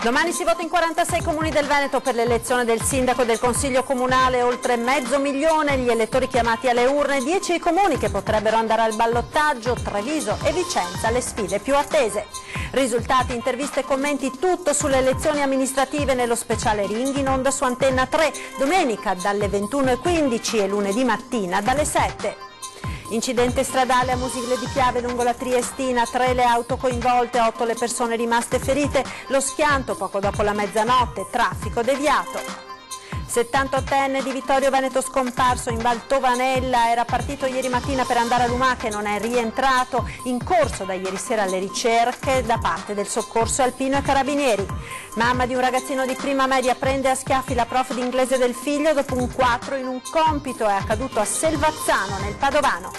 Domani si vota in 46 comuni del Veneto per l'elezione del sindaco e del consiglio comunale, oltre 500.000 gli elettori chiamati alle urne, 10 i comuni che potrebbero andare al ballottaggio, Treviso e Vicenza le sfide più attese. Risultati, interviste e commenti, tutto sulle elezioni amministrative nello speciale Ring in onda su Antenna 3, domenica dalle 21:15 e lunedì mattina dalle 7. Incidente stradale a Musile di Piave lungo la Triestina, 3 le auto coinvolte, 8 le persone rimaste ferite, lo schianto poco dopo la mezzanotte, traffico deviato. 78enne di Vittorio Veneto scomparso in Valtovanella, era partito ieri mattina per andare a Lumache, non è rientrato, in corso da ieri sera alle ricerche da parte del soccorso alpino e carabinieri. Mamma di un ragazzino di prima media prende a schiaffi la prof di inglese del figlio dopo un 4 in un compito, è accaduto a Selvazzano nel Padovano.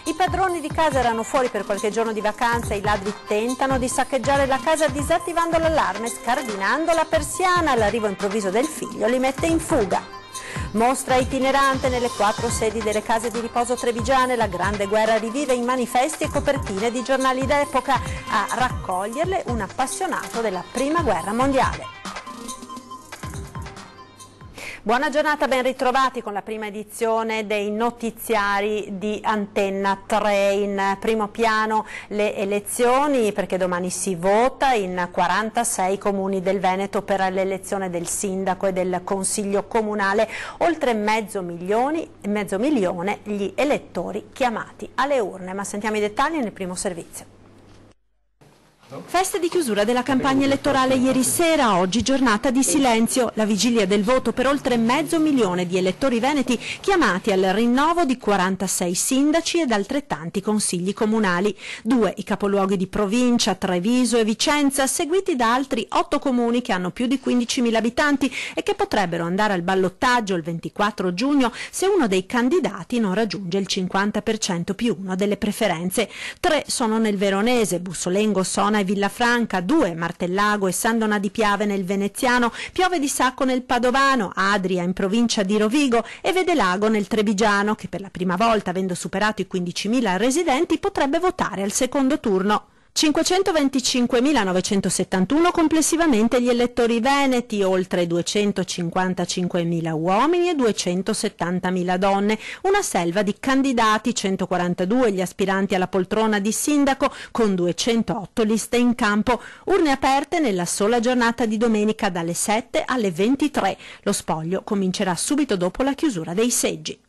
I padroni di casa erano fuori per qualche giorno di vacanza, i ladri tentano di saccheggiare la casa disattivando l'allarme, scardinando la persiana, l'arrivo improvviso del figlio li mette in fuga. Mostra itinerante nelle 4 sedi delle case di riposo trevigiane, la Grande Guerra rivive in manifesti e copertine di giornali d'epoca, a raccoglierle un appassionato della Prima Guerra Mondiale. Buona giornata, ben ritrovati con la prima edizione dei notiziari di Antenna 3. In primo piano le elezioni, perché domani si vota in 46 comuni del Veneto per l'elezione del sindaco e del consiglio comunale, oltre 500.000 gli elettori chiamati alle urne. Ma sentiamo i dettagli nel primo servizio. Feste di chiusura della campagna elettorale ieri sera, oggi giornata di silenzio, la vigilia del voto per oltre 500.000 di elettori veneti chiamati al rinnovo di 46 sindaci ed altrettanti consigli comunali, 2 i capoluoghi di provincia, Treviso e Vicenza, seguiti da altri 8 comuni che hanno più di 15.000 abitanti e che potrebbero andare al ballottaggio il 24 giugno se uno dei candidati non raggiunge il 50% più 1 delle preferenze. 3 sono nel Veronese, Bussolengo, Sona e Villafranca, 2 Martellago e San Donà di Piave nel Veneziano, Piove di Sacco nel Padovano, Adria in provincia di Rovigo e Vedelago nel Trevigiano, che per la prima volta, avendo superato i 15.000 residenti, potrebbe votare al secondo turno. 525.971 complessivamente gli elettori veneti, oltre 255.000 uomini e 270.000 donne, una selva di candidati, 142 gli aspiranti alla poltrona di sindaco con 208 liste in campo, urne aperte nella sola giornata di domenica dalle 7 alle 23. Lo spoglio comincerà subito dopo la chiusura dei seggi.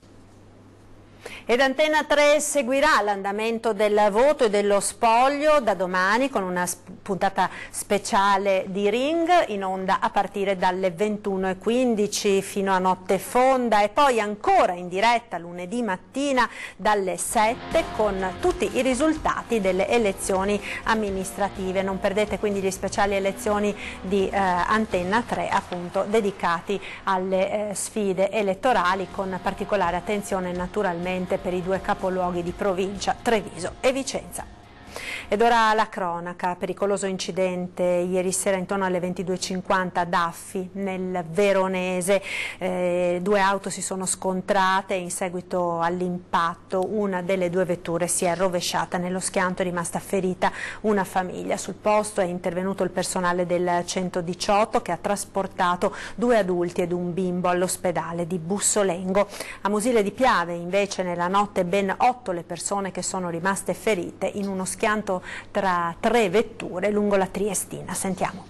Ed Antenna 3 seguirà l'andamento del voto e dello spoglio da domani con una puntata speciale di Ring in onda a partire dalle 21:15 fino a notte fonda e poi ancora in diretta lunedì mattina dalle 7 con tutti i risultati delle elezioni amministrative. Non perdete quindi gli speciali elezioni di Antenna 3 appunto dedicati alle sfide elettorali con particolare attenzione naturalmente per i 2 capoluoghi di provincia, Treviso e Vicenza. Ed ora la cronaca, pericoloso incidente ieri sera intorno alle 22:50 a Daffi nel Veronese, 2 auto si sono scontrate e in seguito all'impatto una delle 2 vetture si è rovesciata nello schianto, è rimasta ferita una famiglia. Sul posto è intervenuto il personale del 118 che ha trasportato 2 adulti ed un bimbo all'ospedale di Bussolengo. A Musile di Piave invece nella notte ben 8 le persone che sono rimaste ferite in uno schianto tra 3 vetture lungo la Triestina. Sentiamo.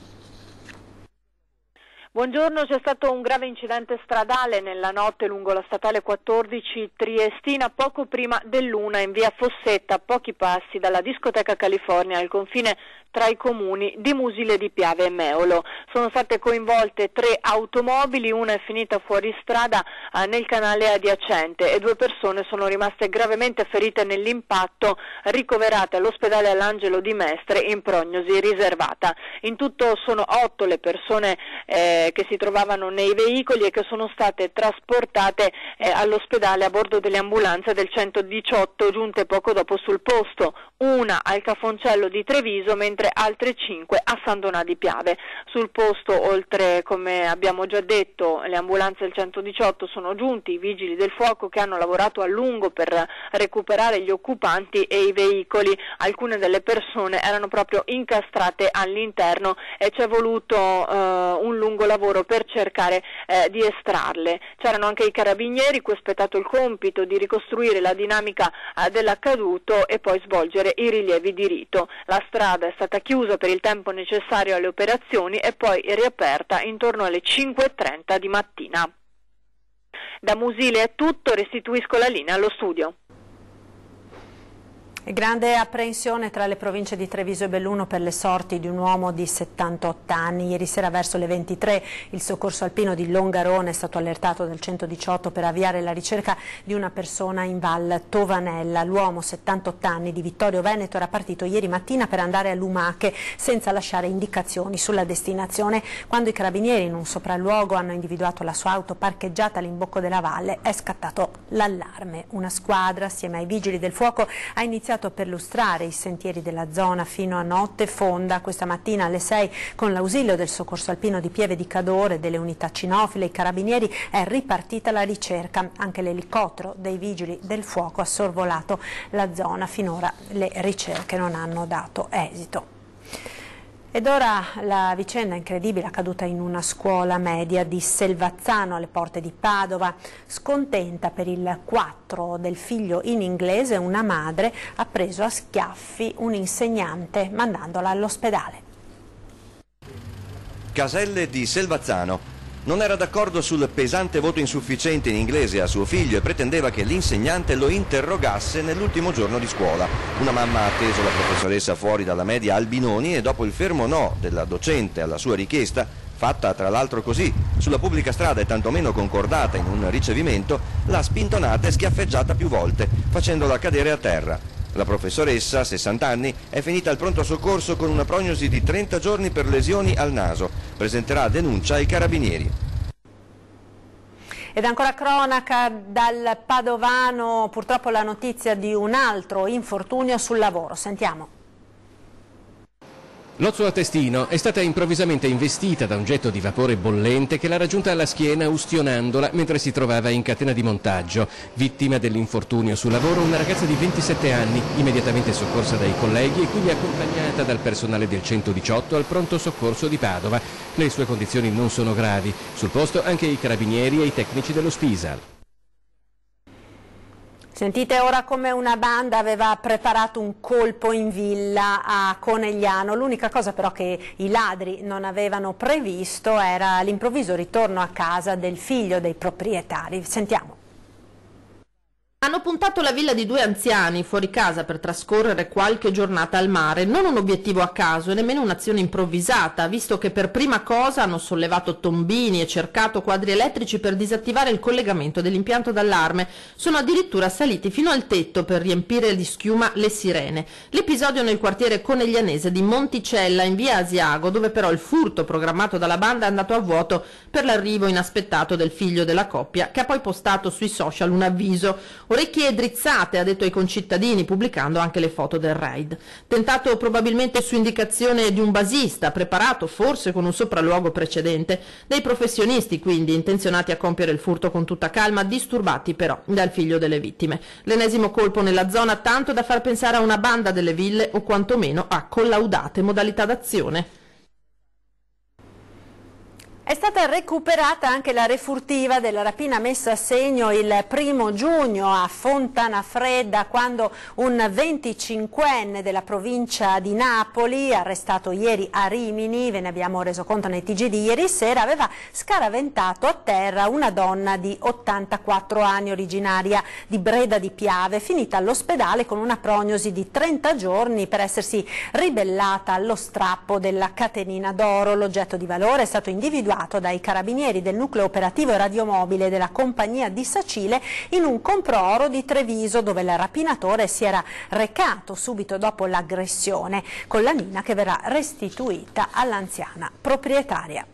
Buongiorno, c'è stato un grave incidente stradale nella notte lungo la statale 14 Triestina poco prima dell'1 in via Fossetta, a pochi passi dalla discoteca California al confine tra i comuni di Musile di Piave e Meolo. Sono state coinvolte 3 automobili, una è finita fuori strada nel canale adiacente e 2 persone sono rimaste gravemente ferite nell'impatto, ricoverate all'ospedale All'Angelo di Mestre in prognosi riservata. In tutto sono 8 le persone che si trovavano nei veicoli e che sono state trasportate all'ospedale a bordo delle ambulanze del 118 giunte poco dopo sul posto, una al Cafoncello di Treviso mentre mentre altre 5 a San Donà di Piave. Sul posto, oltre, come abbiamo già detto, le ambulanze del 118 sono giunti, i vigili del fuoco che hanno lavorato a lungo per recuperare gli occupanti e i veicoli. Alcune delle persone erano proprio incastrate all'interno e c'è voluto un lungo lavoro per cercare di estrarle. C'erano anche i carabinieri cui è spettato il compito di ricostruire la dinamica dell'accaduto e poi svolgere i rilievi di rito. La strada è stata chiusa per il tempo necessario alle operazioni e poi riaperta intorno alle 5:30 di mattina. Da Musile è tutto, restituisco la linea allo studio. Grande apprensione tra le province di Treviso e Belluno per le sorti di un uomo di 78 anni. Ieri sera verso le 23 il soccorso alpino di Longarone è stato allertato dal 118 per avviare la ricerca di una persona in Val Tovanella. L'uomo, 78 anni, di Vittorio Veneto, era partito ieri mattina per andare a Lumache senza lasciare indicazioni sulla destinazione. Quando i carabinieri in un sopralluogo hanno individuato la sua auto parcheggiata all'imbocco della valle è scattato l'allarme. Una squadra assieme ai vigili del fuoco ha iniziato a perlustrare i sentieri della zona fino a notte fonda. Questa mattina alle 6, con l'ausilio del soccorso alpino di Pieve di Cadore, delle unità cinofile e i carabinieri, è ripartita la ricerca. Anche l'elicottero dei vigili del fuoco ha sorvolato la zona. Finora le ricerche non hanno dato esito. Ed ora la vicenda incredibile accaduta in una scuola media di Selvazzano alle porte di Padova. Scontenta per il 4 del figlio in inglese, una madre ha preso a schiaffi un insegnante mandandola all'ospedale. Caselle di Selvazzano. Non era d'accordo sul pesante voto insufficiente in inglese a suo figlio e pretendeva che l'insegnante lo interrogasse nell'ultimo giorno di scuola. Una mamma ha atteso la professoressa fuori dalla media Albinoni e dopo il fermo no della docente alla sua richiesta, fatta tra l'altro così, sulla pubblica strada e tantomeno concordata in un ricevimento, l'ha spintonata e schiaffeggiata più volte, facendola cadere a terra. La professoressa, 60 anni, è finita al pronto soccorso con una prognosi di 30 giorni per lesioni al naso. Presenterà denuncia ai carabinieri. Ed ancora cronaca dal Padovano, purtroppo la notizia di un altro infortunio sul lavoro. Sentiamo. L'Ozzo a Testino è stata improvvisamente investita da un getto di vapore bollente che l'ha raggiunta alla schiena ustionandola mentre si trovava in catena di montaggio. Vittima dell'infortunio sul lavoro una ragazza di 27 anni, immediatamente soccorsa dai colleghi e quindi accompagnata dal personale del 118 al pronto soccorso di Padova. Le sue condizioni non sono gravi. Sul posto anche i carabinieri e i tecnici dello Spisal. Sentite ora come una banda aveva preparato un colpo in villa a Conegliano. L'unica cosa però che i ladri non avevano previsto era l'improvviso ritorno a casa del figlio dei proprietari. Sentiamo. Hanno puntato la villa di due anziani fuori casa per trascorrere qualche giornata al mare, non un obiettivo a caso e nemmeno un'azione improvvisata, visto che per prima cosa hanno sollevato tombini e cercato quadri elettrici per disattivare il collegamento dell'impianto d'allarme. Sono addirittura saliti fino al tetto per riempire di schiuma le sirene. L'episodio nel quartiere coneglianese di Monticella, in via Asiago, dove però il furto programmato dalla banda è andato a vuoto per l'arrivo inaspettato del figlio della coppia, che ha poi postato sui social un avviso. Orecchie drizzate, ha detto ai concittadini, pubblicando anche le foto del raid. Tentato probabilmente su indicazione di un basista, preparato forse con un sopralluogo precedente. Dei professionisti, quindi, intenzionati a compiere il furto con tutta calma, disturbati però dal figlio delle vittime. L'ennesimo colpo nella zona, tanto da far pensare a una banda delle ville o quantomeno a collaudate modalità d'azione. È stata recuperata anche la refurtiva della rapina messa a segno il 1° giugno a Fontanafredda, quando un 25enne della provincia di Napoli, arrestato ieri a Rimini, ve ne abbiamo reso conto nei TG di ieri sera, aveva scaraventato a terra una donna di 84 anni originaria di Breda di Piave, finita all'ospedale con una prognosi di 30 giorni per essersi ribellata allo strappo della catenina d'oro. L'oggetto di valore è stato individuato dai carabinieri del nucleo operativo e radiomobile della compagnia di Sacile in un compro-oro di Treviso, dove il rapinatore si era recato subito dopo l'aggressione, con la nina che verrà restituita all'anziana proprietaria.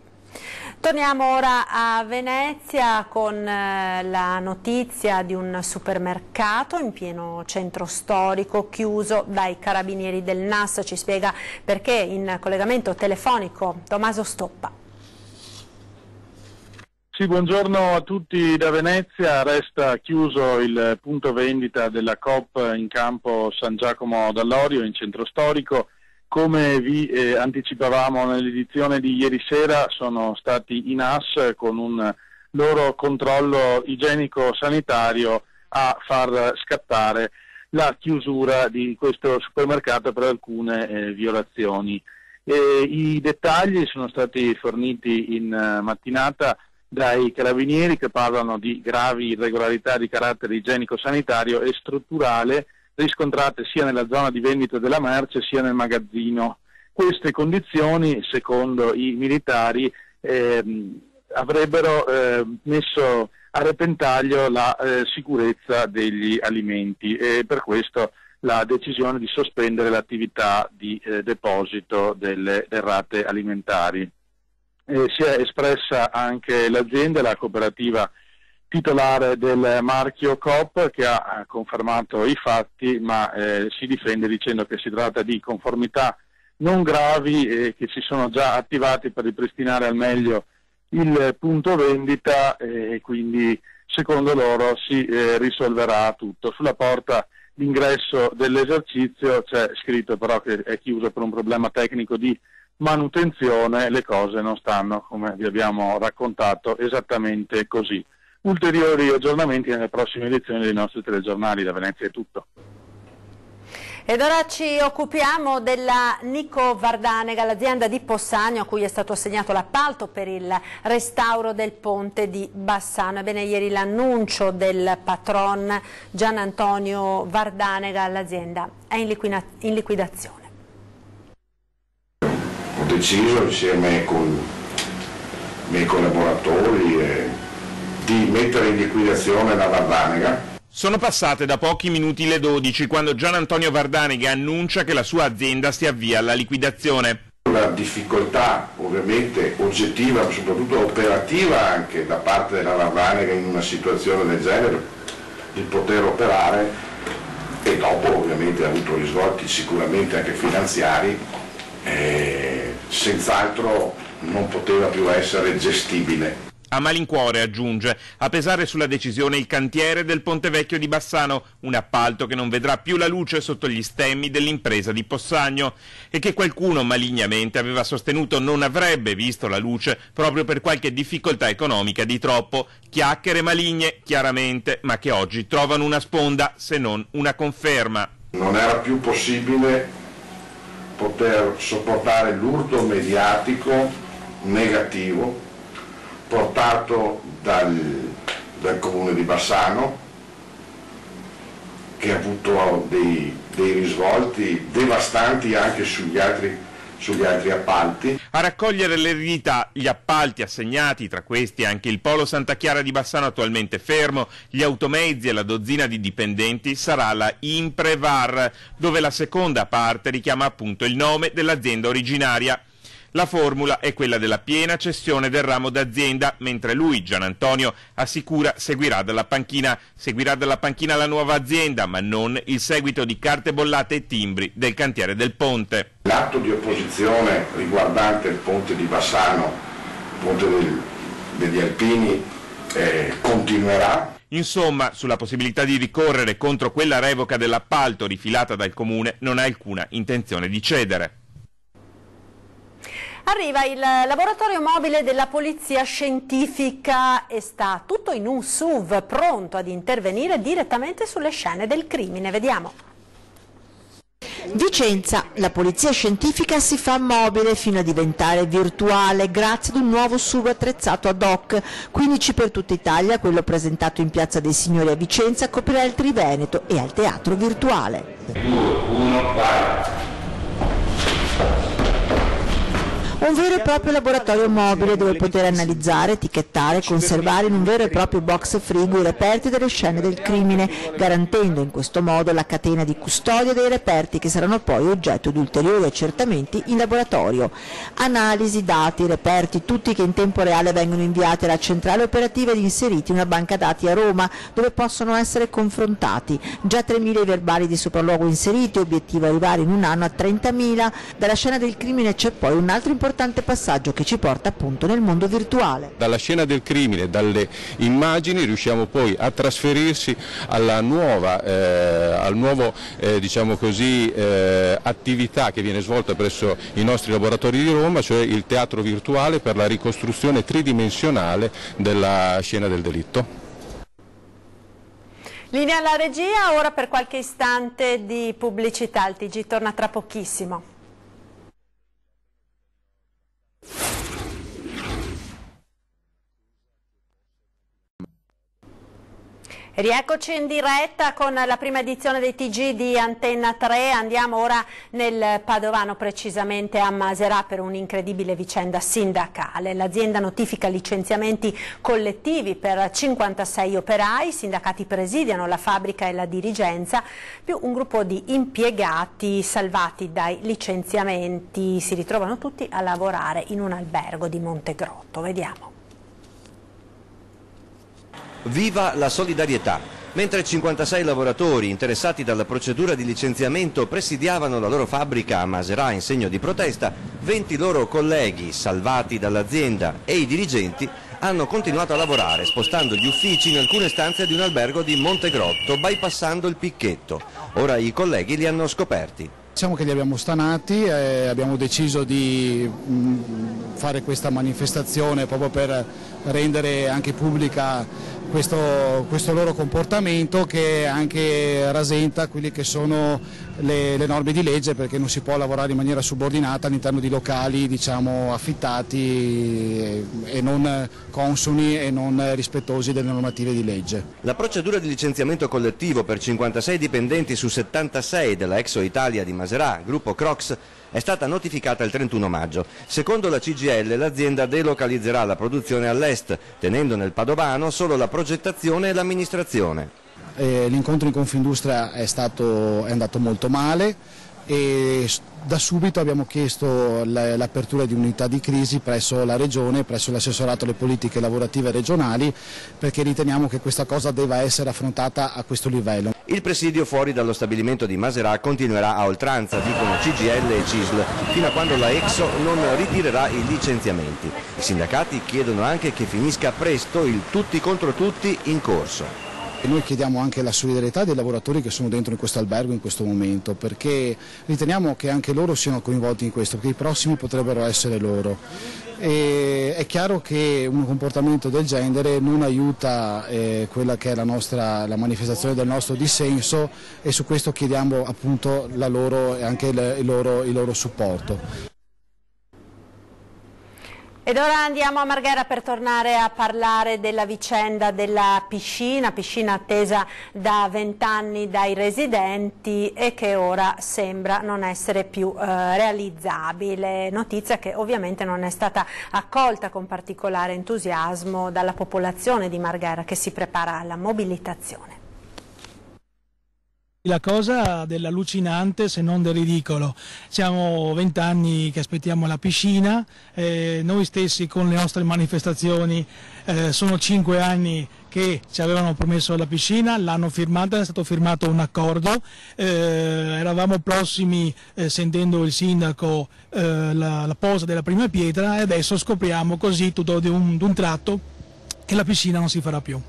Torniamo ora a Venezia con la notizia di un supermercato in pieno centro storico chiuso dai carabinieri del NAS. Ci spiega perché in collegamento telefonico Tommaso Stoppa. Sì, buongiorno a tutti da Venezia. Resta chiuso il punto vendita della Coop in campo San Giacomo d'Allorio in centro storico. Come vi anticipavamo nell'edizione di ieri sera, sono stati i NAS con un loro controllo igienico-sanitario a far scattare la chiusura di questo supermercato per alcune violazioni. I dettagli sono stati forniti in mattinata dai carabinieri, che parlano di gravi irregolarità di carattere igienico-sanitario e strutturale riscontrate sia nella zona di vendita della merce sia nel magazzino. Queste condizioni, secondo i militari, avrebbero messo a repentaglio la sicurezza degli alimenti, e per questo la decisione di sospendere l'attività di deposito delle derrate alimentari. Si è espressa anche l'azienda, la cooperativa titolare del marchio Coop, che ha confermato i fatti, ma si difende dicendo che si tratta di conformità non gravi che si sono già attivati per ripristinare al meglio il punto vendita, e quindi secondo loro si risolverà tutto. Sulla porta d'ingresso dell'esercizio c'è scritto però che è chiuso per un problema tecnico di manutenzione. Le cose non stanno, come vi abbiamo raccontato, esattamente così. Ulteriori aggiornamenti nelle prossime edizioni dei nostri telegiornali. Da Venezia è tutto. Ed ora ci occupiamo della Nico Vardanega, l'azienda di Possagno a cui è stato assegnato l'appalto per il restauro del ponte di Bassano. Ebbene, ieri l'annuncio del patron Gian Antonio Vardanega, l'azienda è in liquidazione. Ho deciso insieme con i miei collaboratori di mettere in liquidazione la Vardanega. Sono passate da pochi minuti le 12 quando Gian Antonio Vardanega annuncia che la sua azienda si avvia alla liquidazione. La difficoltà ovviamente oggettiva, ma soprattutto operativa anche da parte della Vardanega in una situazione del genere, di poter operare, e dopo ovviamente ha avuto risvolti sicuramente anche finanziari, senz'altro non poteva più essere gestibile. A malincuore, aggiunge, a pesare sulla decisione il cantiere del Ponte Vecchio di Bassano, un appalto che non vedrà più la luce sotto gli stemmi dell'impresa di Possagno e che qualcuno malignamente aveva sostenuto non avrebbe visto la luce proprio per qualche difficoltà economica di troppo. Chiacchiere maligne, chiaramente, ma che oggi trovano una sponda, se non una conferma. Non era più possibile poter sopportare l'urto mediatico negativo portato dal comune di Bassano, che ha avuto dei risvolti devastanti anche sugli altri appalti. A raccogliere l'eredità, gli appalti assegnati, tra questi anche il Polo Santa Chiara di Bassano attualmente fermo, gli automezzi e la dozzina di dipendenti, sarà la Imprevar, dove la seconda parte richiama appunto il nome dell'azienda originaria. La formula è quella della piena cessione del ramo d'azienda, mentre lui, Gian Antonio, assicura seguirà dalla panchina la nuova azienda, ma non il seguito di carte bollate e timbri del cantiere del ponte. L'atto di opposizione riguardante il ponte di Bassano, il ponte degli Alpini, continuerà. Insomma, sulla possibilità di ricorrere contro quella revoca dell'appalto rifilata dal comune non ha alcuna intenzione di cedere. Arriva il laboratorio mobile della polizia scientifica e sta tutto in un SUV pronto ad intervenire direttamente sulle scene del crimine. Vediamo. Vicenza, la polizia scientifica si fa mobile fino a diventare virtuale grazie ad un nuovo SUV attrezzato ad hoc, 15 per tutta Italia. Quello presentato in Piazza dei Signori a Vicenza coprirà il Triveneto e al teatro virtuale. 2, 1, vai. Un vero e proprio laboratorio mobile dove poter analizzare, etichettare, conservare in un vero e proprio box frigo i reperti delle scene del crimine, garantendo in questo modo la catena di custodia dei reperti che saranno poi oggetto di ulteriori accertamenti in laboratorio. Analisi, dati, reperti, tutti che in tempo reale vengono inviati alla centrale operativa ed inseriti in una banca dati a Roma, dove possono essere confrontati. Già 3.000 i verbali di sopralluogo inseriti, obiettivo arrivare in un anno a 30.000. Dalla scena del crimine c'è poi un altro importante passaggio che ci porta appunto nel mondo virtuale. Dalla scena del crimine, dalle immagini, riusciamo poi a trasferirsi alla nuova, al nuovo diciamo così, attività che viene svolta presso i nostri laboratori di Roma, cioè il teatro virtuale per la ricostruzione tridimensionale della scena del delitto. Linea alla regia, ora per qualche istante di pubblicità, il TG torna tra pochissimo. Rieccoci in diretta con la prima edizione dei TG di Antenna 3, andiamo ora nel Padovano, precisamente a Maserà, per un'incredibile vicenda sindacale. L'azienda notifica licenziamenti collettivi per 56 operai, i sindacati presidiano la fabbrica e la dirigenza, più un gruppo di impiegati salvati dai licenziamenti, si ritrovano tutti a lavorare in un albergo di Montegrotto. Vediamo. Viva la solidarietà! Mentre 56 lavoratori interessati dalla procedura di licenziamento presidiavano la loro fabbrica a Maserà in segno di protesta, 20 loro colleghi salvati dall'azienda e i dirigenti hanno continuato a lavorare, spostando gli uffici in alcune stanze di un albergo di Montegrotto, bypassando il picchetto. Ora i colleghi li hanno scoperti. Diciamo che li abbiamo stanati e abbiamo deciso di fare questa manifestazione proprio per rendere anche pubblica questo loro comportamento, che anche rasenta quelli che sono le norme di legge, perché non si può lavorare in maniera subordinata all'interno di locali, diciamo, affittati e non consoni e non rispettosi delle normative di legge. La procedura di licenziamento collettivo per 56 dipendenti su 76 della Exo Italia di Maserà, gruppo Crocs, è stata notificata il 31 maggio. Secondo la CGIL l'azienda delocalizzerà la produzione all'est, tenendo nel Padovano solo la progettazione e l'amministrazione. L'incontro in Confindustria è andato molto male e da subito abbiamo chiesto l'apertura di unità di crisi presso la Regione, presso l'assessorato alle politiche lavorative regionali, perché riteniamo che questa cosa debba essere affrontata a questo livello. Il presidio fuori dallo stabilimento di Maserà continuerà a oltranza, dicono CGIL e CISL, fino a quando la Exo non ritirerà i licenziamenti. I sindacati chiedono anche che finisca presto il tutti contro tutti in corso. E noi chiediamo anche la solidarietà dei lavoratori che sono dentro in questo albergo in questo momento, perché riteniamo che anche loro siano coinvolti in questo, perché i prossimi potrebbero essere loro. E è chiaro che un comportamento del genere non aiuta quella che è la manifestazione del nostro dissenso, e su questo chiediamo appunto la loro e anche il loro supporto. Ed ora andiamo a Marghera per tornare a parlare della vicenda della piscina attesa da 20 anni dai residenti e che ora sembra non essere più realizzabile. Notizia che ovviamente non è stata accolta con particolare entusiasmo dalla popolazione di Marghera, che si prepara alla mobilitazione. La cosa dell'allucinante, se non del ridicolo, siamo 20 anni che aspettiamo la piscina, noi stessi con le nostre manifestazioni sono 5 anni che ci avevano promesso la piscina, l'hanno firmata, è stato firmato un accordo, eravamo prossimi, sentendo il sindaco, la posa della prima pietra, e adesso scopriamo così tutto di un tratto che la piscina non si farà più.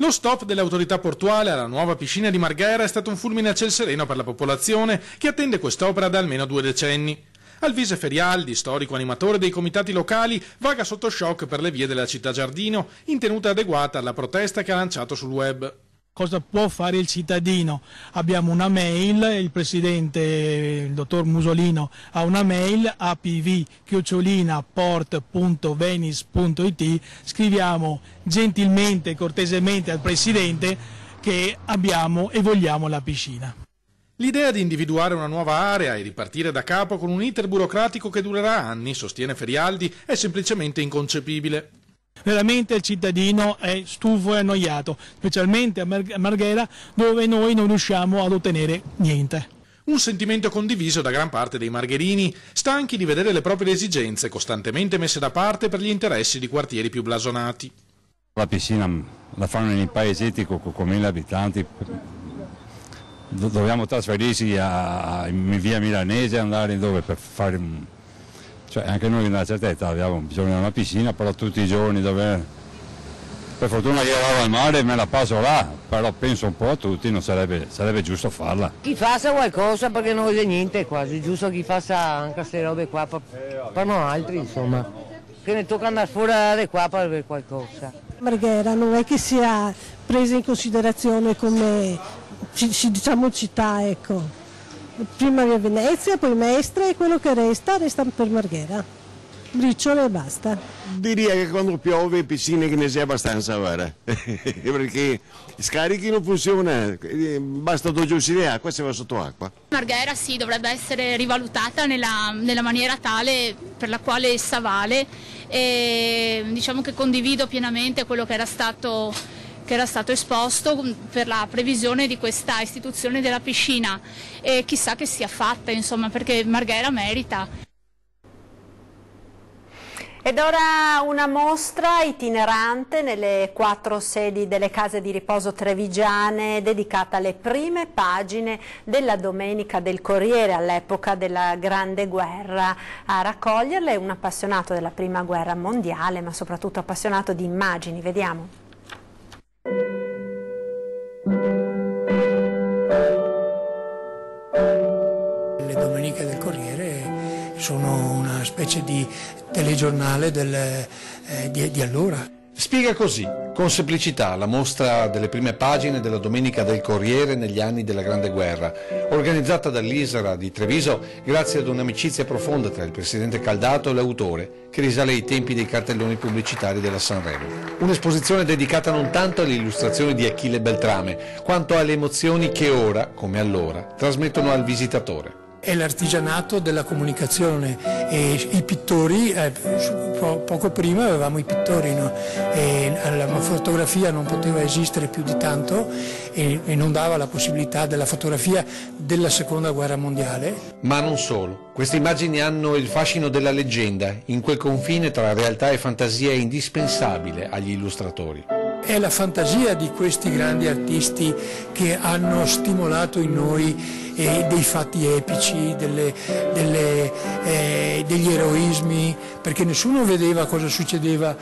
Lo stop dell'autorità portuale alla nuova piscina di Marghera è stato un fulmine a ciel sereno per la popolazione, che attende quest'opera da almeno 2 decenni. Alvise Ferialdi, storico animatore dei comitati locali, vaga sotto shock per le vie della città giardino, in tenuta adeguata alla protesta che ha lanciato sul web. Cosa può fare il cittadino? Abbiamo una mail, il presidente, il dottor Musolino, ha una mail, apv@port.venice.it, scriviamo gentilmente, cortesemente al presidente che abbiamo e vogliamo la piscina. L'idea di individuare una nuova area e ripartire da capo con un iter burocratico che durerà anni, sostiene Ferialdi, è semplicemente inconcepibile. Veramente il cittadino è stufo e annoiato, specialmente a Marghera, dove noi non riusciamo ad ottenere niente. Un sentimento condiviso da gran parte dei margherini, stanchi di vedere le proprie esigenze costantemente messe da parte per gli interessi di quartieri più blasonati. La piscina la fanno nei paesetti con 1000 abitanti. Dobbiamo trasferirsi in via Milanese e andare dove per fare... Cioè anche noi in una certa età abbiamo bisogno di una piscina, però tutti i giorni dove... Per fortuna io vado al mare e me la passo là, però penso un po' a tutti, non sarebbe giusto farla. Chi faccia qualcosa perché non vede niente quasi, giusto chi faccia anche queste robe qua, per non altri insomma, che ne tocca andare fuori da qua per avere qualcosa. Marghera non è che sia presa in considerazione come... diciamo città, ecco. Prima via Venezia, poi Mestre e quello che resta per Marghera. Briciole e basta. Diria che quando piove piscine che ne sia abbastanza ora, perché scarichi non funziona, basta 2 giorni di acqua e si va sotto acqua. Marghera sì, dovrebbe essere rivalutata nella maniera tale per la quale essa vale e diciamo che condivido pienamente quello che era stato esposto per la previsione di questa istituzione della piscina e chissà che sia fatta, insomma, perché Marghera merita. Ed ora una mostra itinerante nelle 4 sedi delle case di riposo trevigiane dedicata alle prime pagine della Domenica del Corriere all'epoca della Grande Guerra. A raccoglierle un appassionato della Prima Guerra Mondiale, ma soprattutto appassionato di immagini. Vediamo. Le Domeniche del Corriere sono una specie di telegiornale di allora. Spiega così, con semplicità, la mostra delle prime pagine della Domenica del Corriere negli anni della Grande Guerra, organizzata dall'Isra di Treviso grazie ad un'amicizia profonda tra il presidente Caldato e l'autore, che risale ai tempi dei cartelloni pubblicitari della Sanremo. Un'esposizione dedicata non tanto alle illustrazioni di Achille Beltrame, quanto alle emozioni che ora, come allora, trasmettono al visitatore. È l'artigianato della comunicazione e i pittori, poco prima avevamo i pittori, no? E la fotografia non poteva esistere più di tanto e non dava la possibilità della fotografia della Seconda Guerra Mondiale. Ma non solo, queste immagini hanno il fascino della leggenda, in quel confine tra realtà e fantasia indispensabile agli illustratori. È la fantasia di questi grandi artisti che hanno stimolato in noi dei fatti epici, degli eroismi, perché nessuno vedeva cosa succedeva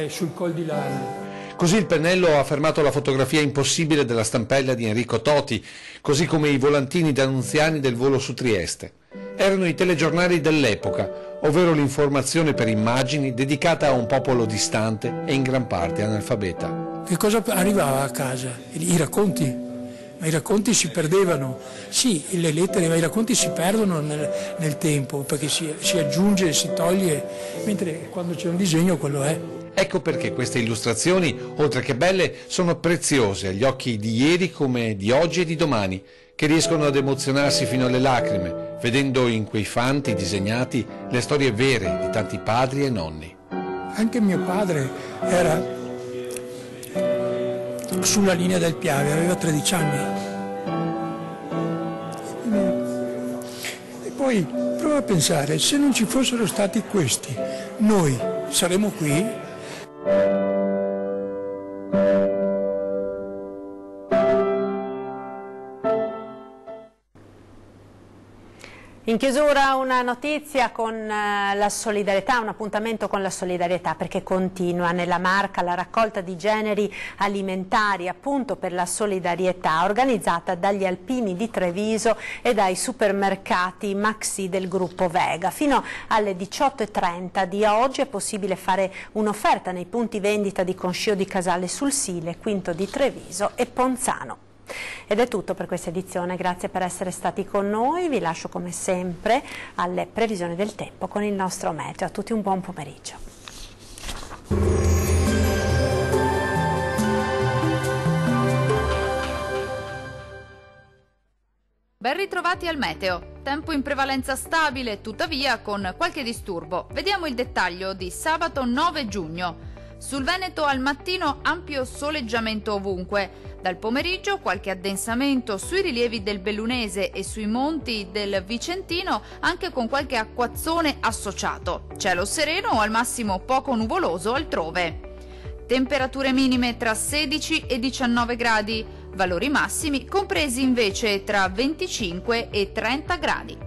sul Col di Lana. Così il pennello ha fermato la fotografia impossibile della stampella di Enrico Toti, così come i volantini d'Annunziani del volo su Trieste. Erano i telegiornali dell'epoca, ovvero l'informazione per immagini dedicata a un popolo distante e in gran parte analfabeta. Che cosa arrivava a casa? I racconti. Ma i racconti si perdevano, sì, le lettere, ma i racconti si perdono nel tempo, perché si aggiunge, si toglie, mentre quando c'è un disegno quello è. Ecco perché queste illustrazioni, oltre che belle, sono preziose agli occhi di ieri come di oggi e di domani, che riescono ad emozionarsi fino alle lacrime, vedendo in quei fanti disegnati le storie vere di tanti padri e nonni. Anche mio padre era sulla linea del Piave, aveva 13 anni. E poi prova a pensare, se non ci fossero stati questi, noi saremmo qui? In chiusura una notizia con la solidarietà, un appuntamento con la solidarietà, perché continua nella Marca la raccolta di generi alimentari appunto per la solidarietà organizzata dagli alpini di Treviso e dai supermercati Maxi del gruppo Vega. Fino alle 18:30 di oggi è possibile fare un'offerta nei punti vendita di Conscio di Casale sul Sile, Quinto di Treviso e Ponzano. Ed è tutto per questa edizione, grazie per essere stati con noi, vi lascio come sempre alle previsioni del tempo con il nostro meteo. A tutti un buon pomeriggio. Ben ritrovati al meteo. Tempo in prevalenza stabile, tuttavia con qualche disturbo. Vediamo il dettaglio di sabato 9 giugno. Sul Veneto al mattino ampio soleggiamento ovunque. Dal pomeriggio qualche addensamento sui rilievi del Bellunese e sui monti del Vicentino, anche con qualche acquazzone associato. Cielo sereno o al massimo poco nuvoloso altrove. Temperature minime tra 16 e 19 gradi. Valori massimi compresi invece tra 25 e 30 gradi.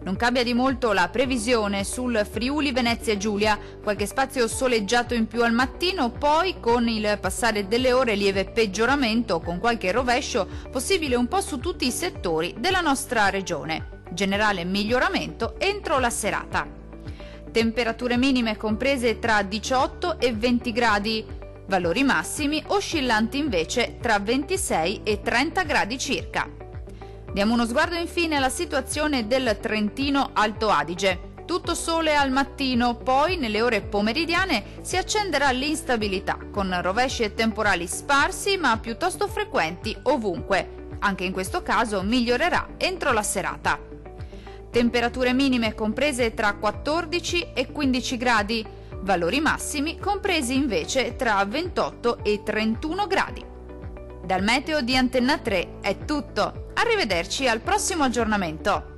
Non cambia di molto la previsione sul Friuli Venezia Giulia, qualche spazio soleggiato in più al mattino, poi con il passare delle ore lieve peggioramento con qualche rovescio possibile un po' su tutti i settori della nostra regione. Generale miglioramento entro la serata. Temperature minime comprese tra 18 e 20 gradi. Valori massimi oscillanti invece tra 26 e 30 gradi circa. Diamo uno sguardo infine alla situazione del Trentino Alto Adige. Tutto sole al mattino, poi nelle ore pomeridiane si accenderà l'instabilità, con rovesci e temporali sparsi ma piuttosto frequenti ovunque. Anche in questo caso migliorerà entro la serata. Temperature minime comprese tra 14 e 15 gradi. Valori massimi compresi invece tra 28 e 31 gradi. Dal meteo di Antenna 3 è tutto. Arrivederci al prossimo aggiornamento.